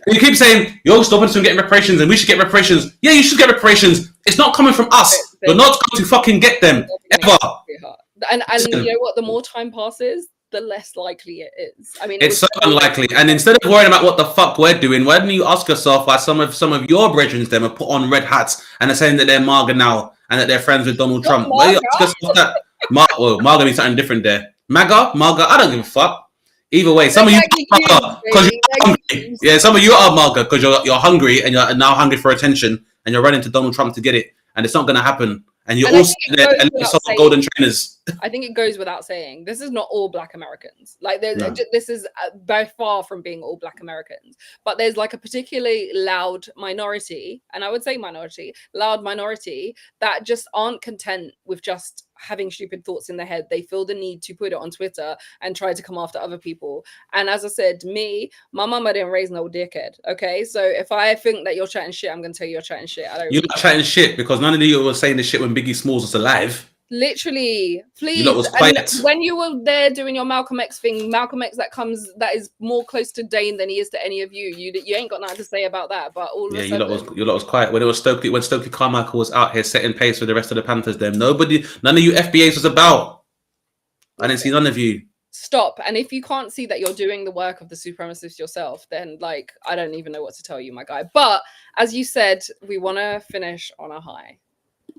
You keep saying, you're stopping us from getting reparations and we should get reparations. Yeah, you should get reparations. It's not coming from us. You're not going to fucking get them. Ever. And you know what? The more time passes, the less likely it is. I mean, it's so unlikely. And instead of worrying about what the fuck we're doing, why don't you ask yourself why some of your brethren them have put on red hats and are saying that they're MAGA now and that they're friends with Donald Trump? Why you ask yourself that? MAGA means something different there. MAGA, I don't give a fuck. Either way, some of you are MAGA because you're hungry. Yeah, some of you are MAGA because you're hungry and you're now hungry for attention and you're running to Donald Trump to get it, and it's not going to happen. And you're also there and golden trainers. I think it goes without saying, this is not all Black Americans. Like, this is by far from being all Black Americans. But there's like a particularly loud minority, and I would say loud minority, that just aren't content with just having stupid thoughts in their head. They feel the need to put it on Twitter and try to come after other people. And as I said, my mama didn't raise no dickhead. Okay, so if I think that you're chatting shit, I'm gonna tell you you're chatting shit. You're not chatting shit because none of you were saying this shit when Biggie Smalls was alive. Literally, please. And when you were there doing your Malcolm X thing, Malcolm X that is more close to Dane than he is to any of you. You ain't got nothing to say about that. But all of a sudden, you lot was quiet when Stokely Carmichael was out here setting pace with the rest of the Panthers. None of you FBAs was about. I didn't see none of you. Stop. And if you can't see that you're doing the work of the supremacists yourself, then like I don't even know what to tell you, my guy. But as you said, we want to finish on a high.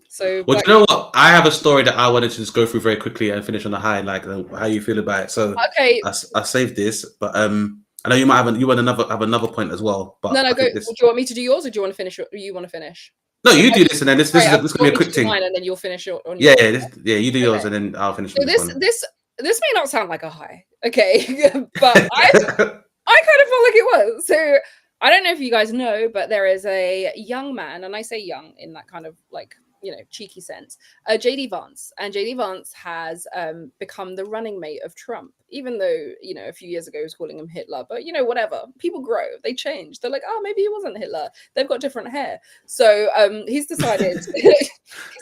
So well, you know what? I have a story that I wanted to just go through very quickly and finish on a high, like how you feel about it. So okay, I saved this, but I know you might have another point as well. But no, I go. think this... Do you want me to do yours, or do you want to finish? You want to finish? No, you do this, and then this is gonna be a quick thing. Mine and then you'll finish on yeah, you do yours, and then I'll finish so with this one. This may not sound like a high, okay, but I kind of felt like it was. So I don't know if you guys know, but there is a young man, and I say young in that kind of like, you know, cheeky sense, JD Vance. And JD Vance has become the running mate of Trump, even though, you know, a few years ago he was calling him Hitler. But, you know, whatever. People grow. They change. They're like, oh, maybe he wasn't Hitler. They've got different hair. So he's decided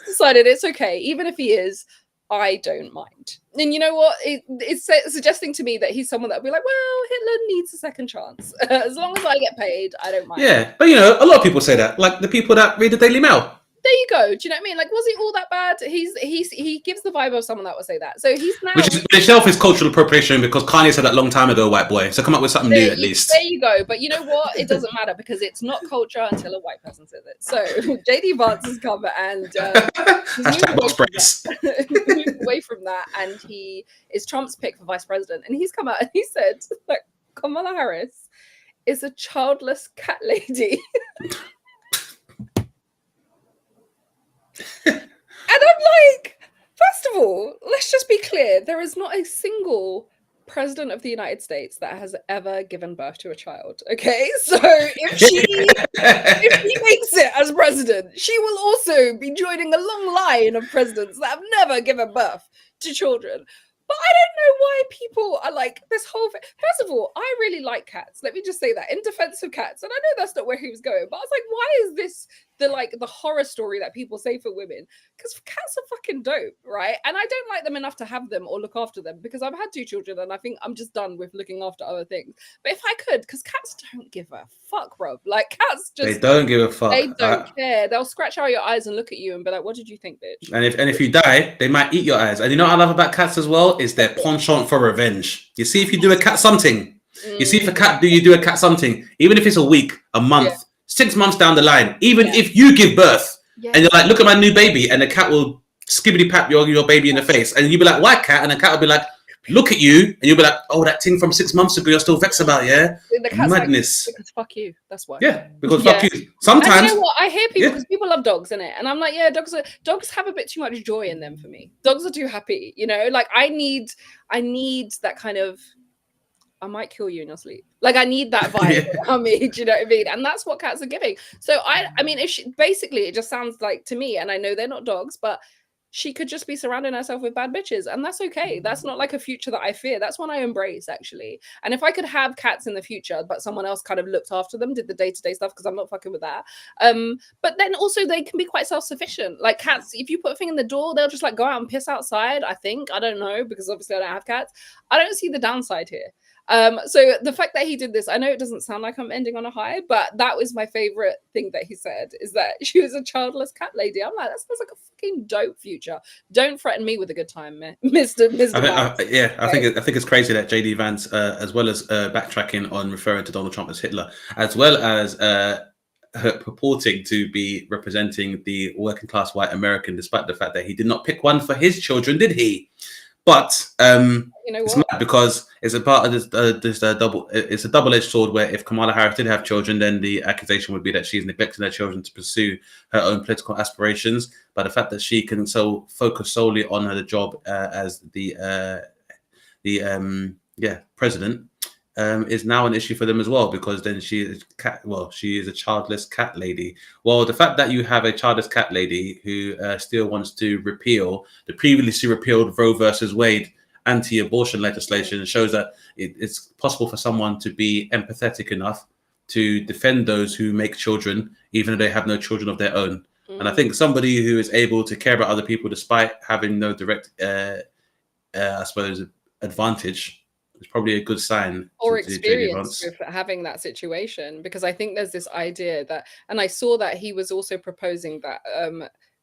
it's okay. Even if he is, I don't mind. And you know what? It's suggesting to me that he's someone that would be like, well, Hitler needs a second chance. As long as I get paid, I don't mind. Yeah, but you know, a lot of people say that. Like the people that read the Daily Mail. There you go. Do you know what I mean? Like, was he all that bad? He gives the vibe of someone that would say that. So he's now, which itself is cultural appropriation, because Kanye said that a long time ago, white boy. So come up with something new at least. There you go. But you know what? It doesn't matter, because it's not culture until a white person says it. So JD Vance has come and moved away from that, and he is Trump's pick for vice president. And he's come out and he said, like, Kamala Harris is a childless cat lady. And I'm like, first of all, let's just be clear. There is not a single president of the United States that has ever given birth to a child. Okay, so if she makes it as president, she will also be joining a long line of presidents that have never given birth to children. But I don't know why people are like this whole thing. First of all, I really like cats. Let me just say that in defense of cats. And I know that's not where he was going, but I was like, why is this the horror story that people say for women? Because cats are fucking dope, right? And I don't like them enough to have them or look after them, because I've had 2 children and I think I'm just done with looking after other things. But if I could, because cats don't give a fuck, bro. Like cats just, they don't give a fuck. They don't care. They'll scratch out your eyes and look at you and be like, what did you think, bitch? And if you die, they might eat your eyes. And you know what I love about cats as well is their penchant for revenge. You see, if you do a cat something, you see if you do a cat something, even if it's a week, a month, 6 months down the line, even if you give birth and you're like, look at my new baby, and the cat will skibbity pap your baby in the face, and you'll be like, why, cat? And the cat will be like, look at you, and you'll be like, oh, that thing from 6 months ago you're still vexed about, yeah? Madness. Like, because fuck you. That's why. Yeah, because fuck you. Sometimes. And you know what? I hear people, because people love dogs, innit? And I'm like, yeah, dogs have a bit too much joy in them for me. Dogs are too happy, you know? Like I need that kind of, I might kill you in your sleep. Like I need that vibe on me, do you know what I mean? And that's what cats are giving. So I mean, if she, basically it just sounds like to me, and I know they're not dogs, but she could just be surrounding herself with bad bitches, and that's okay. That's not like a future that I fear. That's one I embrace, actually. And if I could have cats in the future, but someone else kind of looked after them, did the day-to-day stuff, because I'm not fucking with that. But then also they can be quite self-sufficient. Like cats, if you put a thing in the door, they'll just like go out and piss outside, I think. I don't know, because obviously I don't have cats. I don't see the downside here. So the fact that he did this, I know it doesn't sound like I'm ending on a high, but that was my favorite thing that he said, is that she was a childless cat lady. I'm like, that sounds like a fucking dope future. Don't threaten me with a good time, Mr. I think it's crazy that JD Vance, as well as backtracking on referring to Donald Trump as Hitler, as well as purporting to be representing the working class white American, despite the fact that he did not pick one for his children, did he? But you know it's mad, because it's a part of this double. It's a double-edged sword, where if Kamala Harris did have children, then the accusation would be that she's neglecting her children to pursue her own political aspirations. But the fact that she can focus solely on her job as the president is now an issue for them as well, because then she is a childless cat lady. Well, the fact that you have a childless cat lady who still wants to repeal the previously repealed Roe versus Wade anti-abortion legislation shows that it's possible for someone to be empathetic enough to defend those who make children, even though they have no children of their own. And I think somebody who is able to care about other people despite having no direct, I suppose, advantage, it's probably a good sign or experience with having that situation, because I think there's this idea that, and I saw that he was also proposing that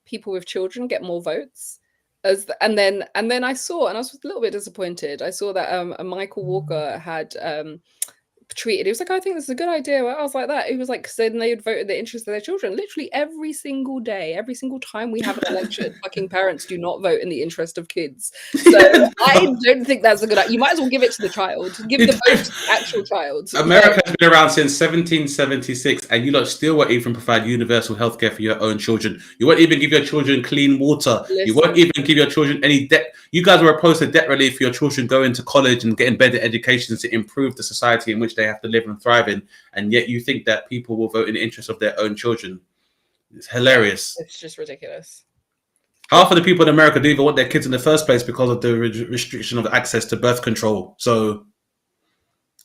people with children get more votes. And then I saw, and I was a little bit disappointed. I saw that Michael Walker had tweeted. He was like, I think this is a good idea. I was like that. He was like, so then they would vote in the interest of their children. Literally every single day, every single time we have an election, fucking parents do not vote in the interest of kids. So I don't think that's a good idea. You might as well give it to the child. Give the vote to the actual child. America has been around since 1776, and you lot still won't even provide universal healthcare for your own children. You won't even give your children clean water. Listen. You won't even give your children any debt. You guys were opposed to debt relief for your children going to college and getting better educations to improve the society in which they have to live and thrive in, and yet you think that people will vote in the interest of their own children. It's hilarious. It's just ridiculous. Half of the people in America don't even want their kids in the first place because of the restriction of access to birth control. So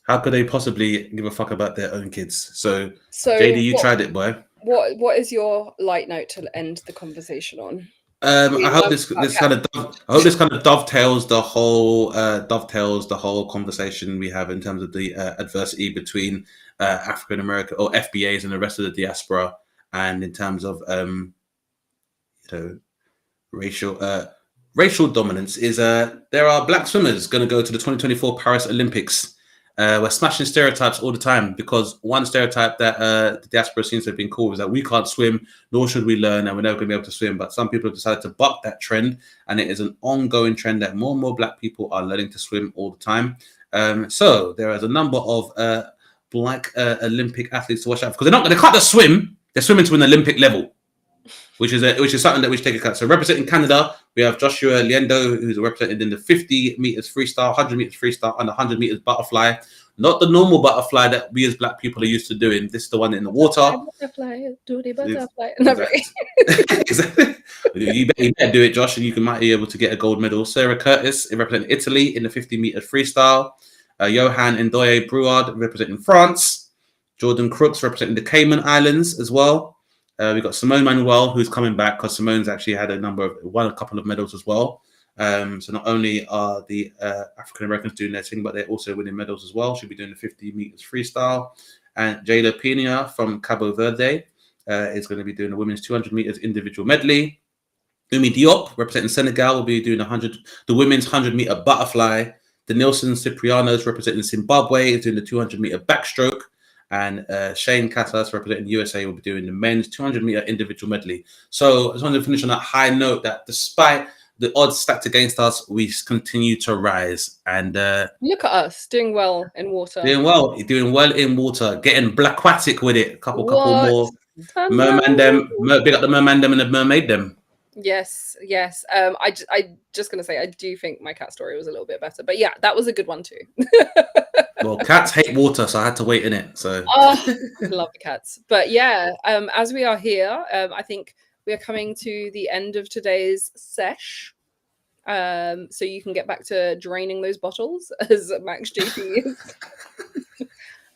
how could they possibly give a fuck about their own kids? So JD, you tried it, boy. What is your light note to end the conversation on? I hope this kind of dovetails the whole conversation we have in terms of the adversity between African American or FBAs and the rest of the diaspora, and in terms of racial dominance. Is there are black swimmers going to go to the 2024 Paris Olympics? We're smashing stereotypes all the time, because one stereotype that the diaspora seems to have been cool is that we can't swim, nor should we learn, and we're never going to be able to swim. But some people have decided to buck that trend, and it is an ongoing trend that more and more black people are learning to swim all the time. So there is a number of black Olympic athletes to watch out for, because they can't just swim; they're swimming to an Olympic level, which is something that we should take account. So representing Canada, we have Joshua Liendo, who's represented in the 50 meters freestyle, 100 meters freestyle, and 100 meters butterfly. Not the normal butterfly that we as black people are used to doing. This is the one in the water. Butterfly, do the butterfly. Exactly. You better do it, Josh, and you might be able to get a gold medal. Sarah Curtis, representing Italy in the 50 meters freestyle. Johan Ndoye Brouard, representing France. Jordan Crooks, representing the Cayman Islands as well. We've got Simone Manuel, who's coming back, because Simone's actually had won a couple of medals as well. So not only are the African Americans doing their thing, but they're also winning medals as well. She'll be doing the 50 meters freestyle. And Jayla Pena from Cabo Verde is going to be doing the women's 200 meters individual medley. Umi Diop, representing Senegal, will be doing the women's 100 meter butterfly. Denilson Ciprianos, representing Zimbabwe, is doing the 200 meter backstroke. And Shane Casas, representing USA, will be doing the men's 200 meter individual medley. So I just wanted to finish on that high note that despite the odds stacked against us, we continue to rise. And look at us doing well in water. Doing well in water, getting blackwattic with it. Couple more merman big up the merman them and the mermaid them. Yes. I just gonna say I do think my cat story was a little bit better, but yeah, that was a good one too. Well, cats hate water, so I had to wait in it. So love the cats. But yeah, as we are here, I think we are coming to the end of today's sesh. So you can get back to draining those bottles, as Max JP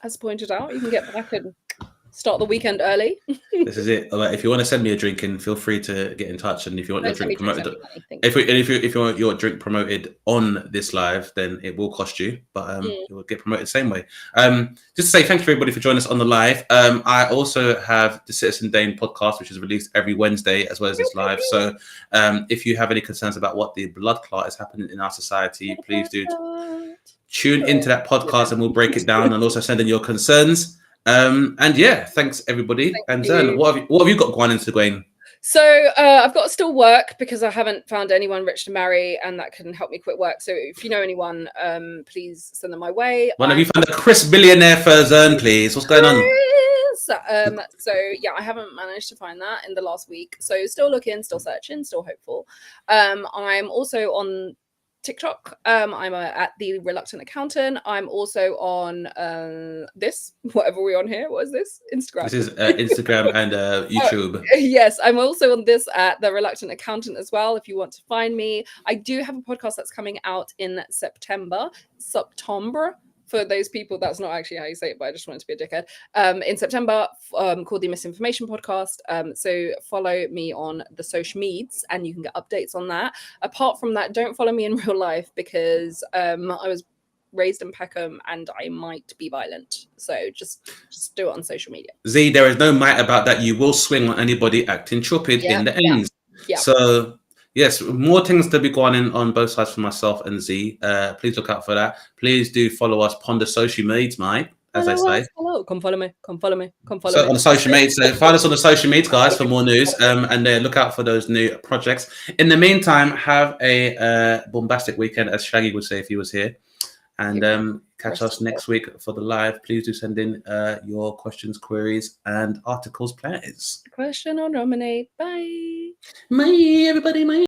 has pointed out. You can get back and start the weekend early. This is it. If you want to send me a drink, and feel free to get in touch. And if you want your drink promoted, if you want your drink promoted on this live, then it will cost you, but it will get promoted the same way. Just to say thank you everybody for joining us on the live. I also have the Citizen Dane podcast, which is released every Wednesday, as well as this live. So if you have any concerns about what the blood clot is happening in our society, please do tune into that podcast, and we'll break it down, and also send in your concerns. And yeah, thanks everybody. And what have you got going into Gwen? So I've got to still work because I haven't found anyone rich to marry, and that can help me quit work. So if you know anyone, please send them my way. Have you found a Chris billionaire for Zern, please? What's going on? So yeah, I haven't managed to find that in the last week. So still looking, still searching, still hopeful. I'm also on TikTok. I'm at the Reluctant Accountant. I'm also on this, whatever we're on here. What is this? Instagram. This is Instagram and YouTube. Yes, I'm also on this at the Reluctant Accountant as well, if you want to find me. I do have a podcast that's coming out in September. For those people, that's not actually how you say it, but I just wanted to be a dickhead. In September, called the Misinformation Podcast. So follow me on the social medias, and you can get updates on that. Apart from that, don't follow me in real life, because I was raised in Peckham and I might be violent. So just do it on social media. Z, there is no might about that. You will swing on anybody acting stupid in the end. Yeah. So Yes, more things to be going on both sides for myself and Z. Please look out for that. Please do follow us on the social medias, mate, as I say. Hello. Come follow me. Come follow me. Come follow So me. on the social media, so find us on the social media, guys, for more news. And look out for those new projects. In the meantime, have a bombastic weekend, as Shaggy would say if he was here. And catch us next week for the live. Please do send in your questions, queries, and articles, please. Question or nominate. Bye. Bye, everybody. Bye.